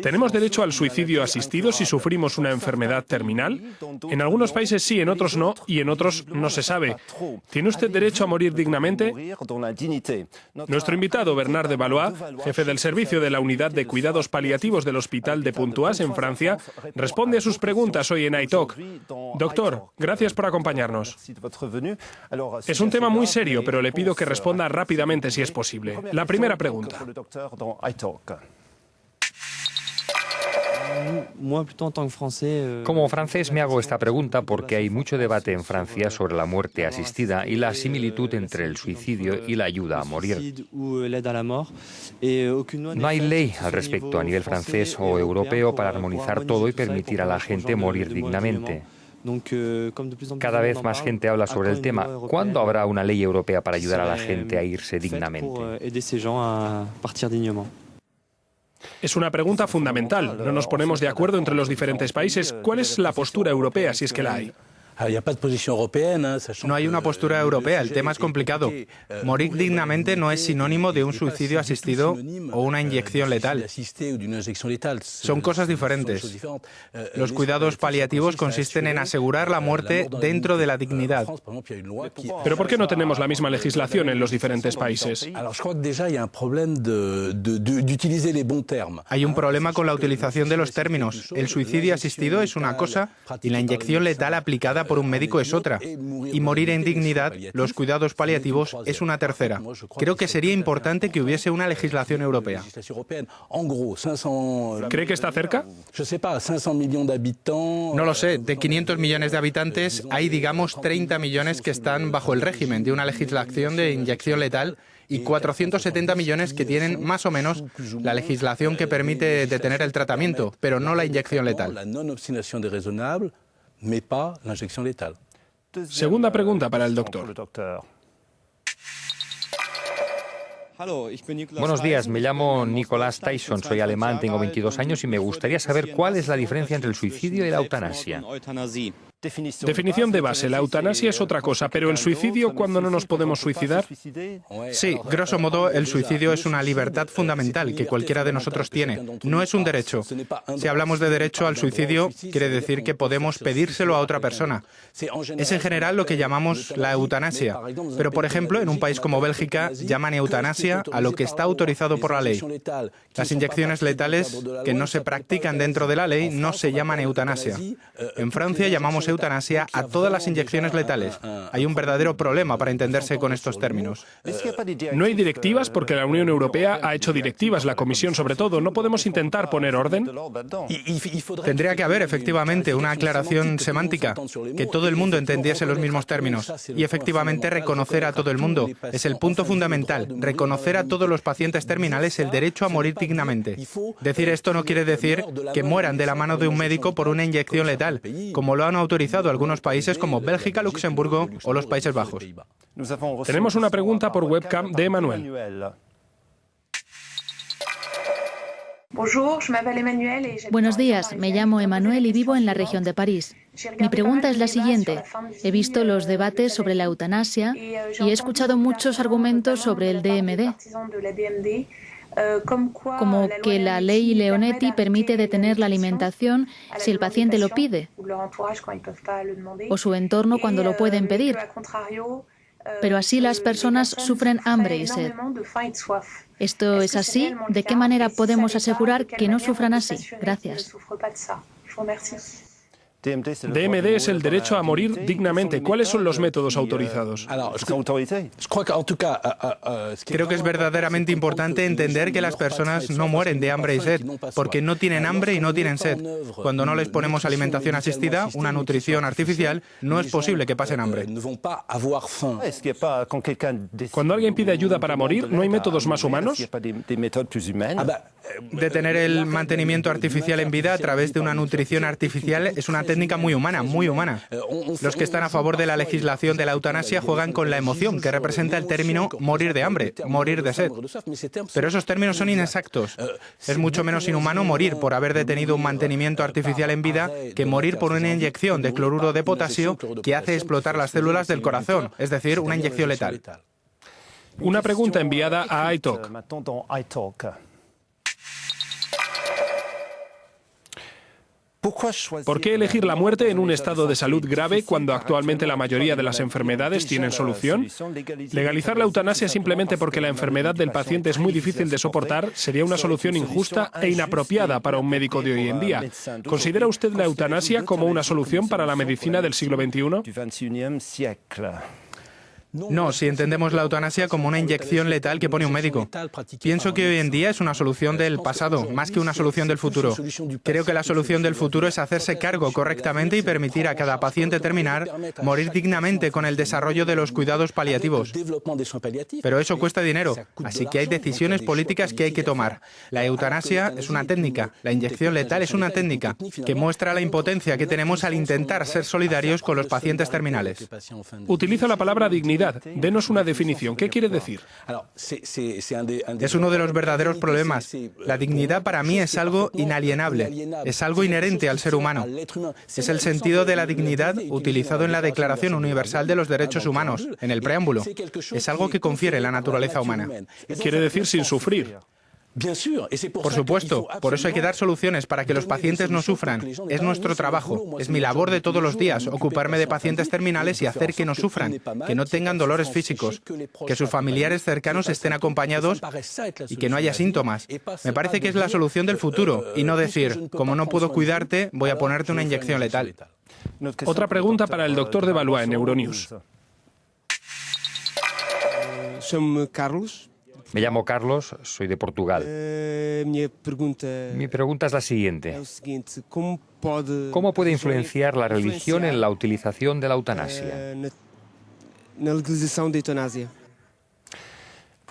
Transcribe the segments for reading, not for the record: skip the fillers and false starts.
¿Tenemos derecho al suicidio asistido si sufrimos una enfermedad terminal? En algunos países sí, en otros no, y en otros no se sabe. ¿Tiene usted derecho a morir dignamente? Nuestro invitado, Bernard de Valois, jefe del servicio de la Unidad de Cuidados Paliativos del Hospital de Pontoise, en Francia, responde a sus preguntas hoy en iTalk. Doctor, gracias por acompañarnos. Es un tema muy serio, pero le pido que responda rápidamente si es posible. La primera pregunta. Como francés me hago esta pregunta porque hay mucho debate en Francia sobre la muerte asistida y la similitud entre el suicidio y la ayuda a morir. No hay ley al respecto a nivel francés o europeo para armonizar todo y permitir a la gente morir dignamente. Cada vez más gente habla sobre el tema. ¿Cuándo habrá una ley europea para ayudar a la gente a irse dignamente? Es una pregunta fundamental. No nos ponemos de acuerdo entre los diferentes países. ¿Cuál es la postura europea, si es que la hay? No hay una postura europea, el tema es complicado. Morir dignamente no es sinónimo de un suicidio asistido o una inyección letal. Son cosas diferentes. Los cuidados paliativos consisten en asegurar la muerte dentro de la dignidad. ¿Pero por qué no tenemos la misma legislación en los diferentes países? Hay un problema con la utilización de los términos. El suicidio asistido es una cosa y la inyección letal aplicada por un médico es otra. Y morir en dignidad, los cuidados paliativos, es una tercera. Creo que sería importante que hubiese una legislación europea. ¿Cree que está cerca? No lo sé. De 500 millones de habitantes, hay, digamos, 30 millones que están bajo el régimen de una legislación de inyección letal y 470 millones que tienen más o menos la legislación que permite detener el tratamiento, pero no la inyección letal. Segunda pregunta para el doctor. Buenos días, me llamo Nicolás Tyson, soy alemán, tengo 22 años y me gustaría saber cuál es la diferencia entre el suicidio y la eutanasia. Definición de base, la eutanasia es otra cosa, pero el suicidio, ¿cuándo no nos podemos suicidar? Sí, grosso modo, el suicidio es una libertad fundamental que cualquiera de nosotros tiene. No es un derecho. Si hablamos de derecho al suicidio, quiere decir que podemos pedírselo a otra persona. Es en general lo que llamamos la eutanasia. Pero, por ejemplo, en un país como Bélgica, llaman eutanasia a lo que está autorizado por la ley. Las inyecciones letales que no se practican dentro de la ley no se llaman eutanasia. En Francia llamamos eutanasia a todas las inyecciones letales. Hay un verdadero problema para entenderse con estos términos. No hay directivas porque la Unión Europea ha hecho directivas, la Comisión sobre todo. ¿No podemos intentar poner orden? Tendría que haber, efectivamente, una aclaración semántica, que todo el mundo entendiese los mismos términos. Y, efectivamente, reconocer a todo el mundo. Es el punto fundamental. Reconocer a todos los pacientes terminales el derecho a morir dignamente. Decir esto no quiere decir que mueran de la mano de un médico por una inyección letal, como lo han autorizado algunos países como Bélgica, Luxemburgo o los Países Bajos. Tenemos una pregunta por webcam de Emmanuel. Buenos días, me llamo Emmanuel y vivo en la región de París. Mi pregunta es la siguiente. He visto los debates sobre la eutanasia y he escuchado muchos argumentos sobre el DMD, como que la ley Leonetti permite detener la alimentación si el paciente lo pide, o su entorno cuando lo pueden pedir. Pero así las personas sufren hambre y sed. ¿Esto es así? ¿De qué manera podemos asegurar que no sufran así? Gracias. DMD es el derecho a morir dignamente. ¿Cuáles son los métodos autorizados? Creo que es verdaderamente importante entender que las personas no mueren de hambre y sed, porque no tienen hambre y no tienen sed. Cuando no les ponemos alimentación asistida, una nutrición artificial, no es posible que pasen hambre. Cuando alguien pide ayuda para morir, ¿no hay métodos más humanos? Detener el mantenimiento artificial en vida a través de una nutrición artificial es una técnica muy humana, muy humana. Los que están a favor de la legislación de la eutanasia juegan con la emoción que representa el término morir de hambre, morir de sed. Pero esos términos son inexactos. Es mucho menos inhumano morir por haber detenido un mantenimiento artificial en vida que morir por una inyección de cloruro de potasio que hace explotar las células del corazón, es decir, una inyección letal. Una pregunta enviada a iTalk. ¿Por qué elegir la muerte en un estado de salud grave cuando actualmente la mayoría de las enfermedades tienen solución? Legalizar la eutanasia simplemente porque la enfermedad del paciente es muy difícil de soportar sería una solución injusta e inapropiada para un médico de hoy en día. ¿Considera usted la eutanasia como una solución para la medicina del siglo XXI? No, si entendemos la eutanasia como una inyección letal que pone un médico. Pienso que hoy en día es una solución del pasado, más que una solución del futuro. Creo que la solución del futuro es hacerse cargo correctamente y permitir a cada paciente terminal morir dignamente con el desarrollo de los cuidados paliativos. Pero eso cuesta dinero, así que hay decisiones políticas que hay que tomar. La eutanasia es una técnica, la inyección letal es una técnica que muestra la impotencia que tenemos al intentar ser solidarios con los pacientes terminales. Utiliza la palabra dignidad. Denos una definición. ¿Qué quiere decir? Es uno de los verdaderos problemas. La dignidad para mí es algo inalienable, es algo inherente al ser humano. Es el sentido de la dignidad utilizado en la Declaración Universal de los Derechos Humanos, en el preámbulo. Es algo que confiere la naturaleza humana. Quiere decir sin sufrir. Por supuesto, por eso hay que dar soluciones para que los pacientes no sufran. Es nuestro trabajo, es mi labor de todos los días, ocuparme de pacientes terminales y hacer que no sufran, que no tengan dolores físicos, que sus familiares cercanos estén acompañados y que no haya síntomas. Me parece que es la solución del futuro y no decir, como no puedo cuidarte, voy a ponerte una inyección letal. Otra pregunta para el doctor de Valois en Euronews. Me llamo Carlos, soy de Portugal. Mi pregunta es la siguiente. ¿Cómo puede influenciar la religión en la utilización de la eutanasia?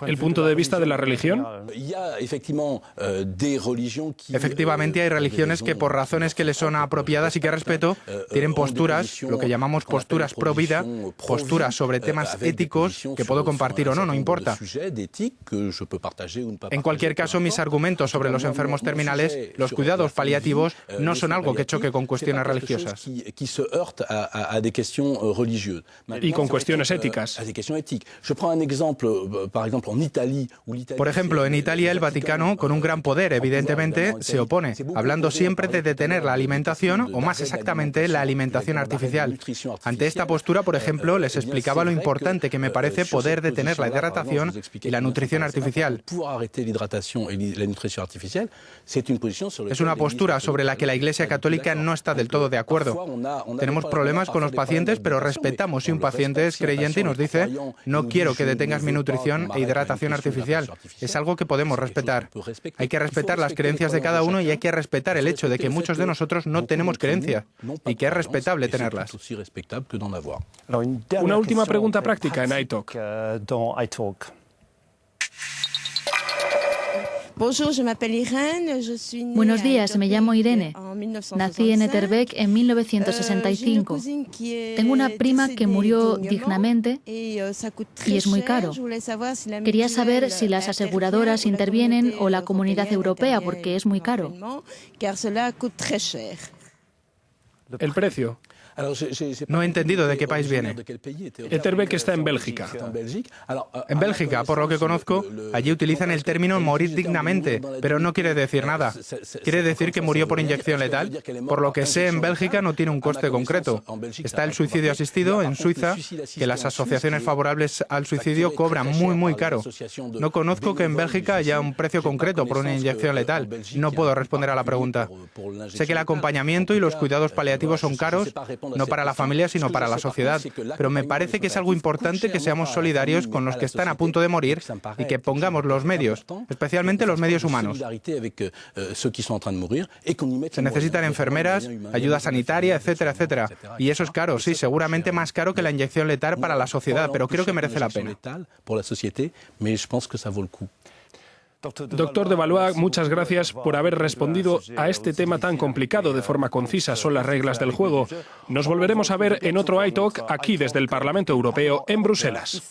¿El punto de vista de la religión? Efectivamente, hay religiones que por razones que les son apropiadas y que respeto, tienen posturas, lo que llamamos posturas pro vida, posturas sobre temas éticos que puedo compartir o no, no importa. En cualquier caso, mis argumentos sobre los enfermos terminales, los cuidados paliativos, no son algo que choque con cuestiones religiosas. Y con cuestiones éticas. Por ejemplo, en Italia el Vaticano, con un gran poder, evidentemente, se opone, hablando siempre de detener la alimentación, o más exactamente, la alimentación artificial. Ante esta postura, por ejemplo, les explicaba lo importante que me parece poder detener la hidratación y la nutrición artificial. Es una postura sobre la que la Iglesia Católica no está del todo de acuerdo. Tenemos problemas con los pacientes, pero respetamos si un paciente es creyente y nos dice, no quiero que detengas mi nutrición e hidratación artificial. Es algo que podemos respetar. Hay que respetar las creencias de cada uno y hay que respetar el hecho de que muchos de nosotros no tenemos creencias y que es respetable tenerlas. Una última pregunta práctica en iTalk. Buenos días, me llamo Irene. Nací en Etterbeek en 1965. Tengo una prima que murió dignamente y es muy caro. Quería saber si las aseguradoras intervienen o la Comunidad Europea, porque es muy caro. El precio. No he entendido de qué país viene. Etterbeek está en Bélgica. En Bélgica, por lo que conozco, allí utilizan el término morir dignamente, pero no quiere decir nada. ¿Quiere decir que murió por inyección letal? Por lo que sé, en Bélgica no tiene un coste concreto. Está el suicidio asistido en Suiza, que las asociaciones favorables al suicidio cobran muy caro. No conozco que en Bélgica haya un precio concreto por una inyección letal. No puedo responder a la pregunta. Sé que el acompañamiento y los cuidados paliativos son caros, no para la familia, sino para la sociedad. Pero me parece que es algo importante que seamos solidarios con los que están a punto de morir y que pongamos los medios, especialmente los medios humanos. Se necesitan enfermeras, ayuda sanitaria, etcétera, etcétera. Y eso es caro, sí, seguramente más caro que la inyección letal para la sociedad, pero creo que merece la pena. Doctor de Valois, muchas gracias por haber respondido a este tema tan complicado de forma concisa. Son las reglas del juego. Nos volveremos a ver en otro iTalk aquí desde el Parlamento Europeo en Bruselas.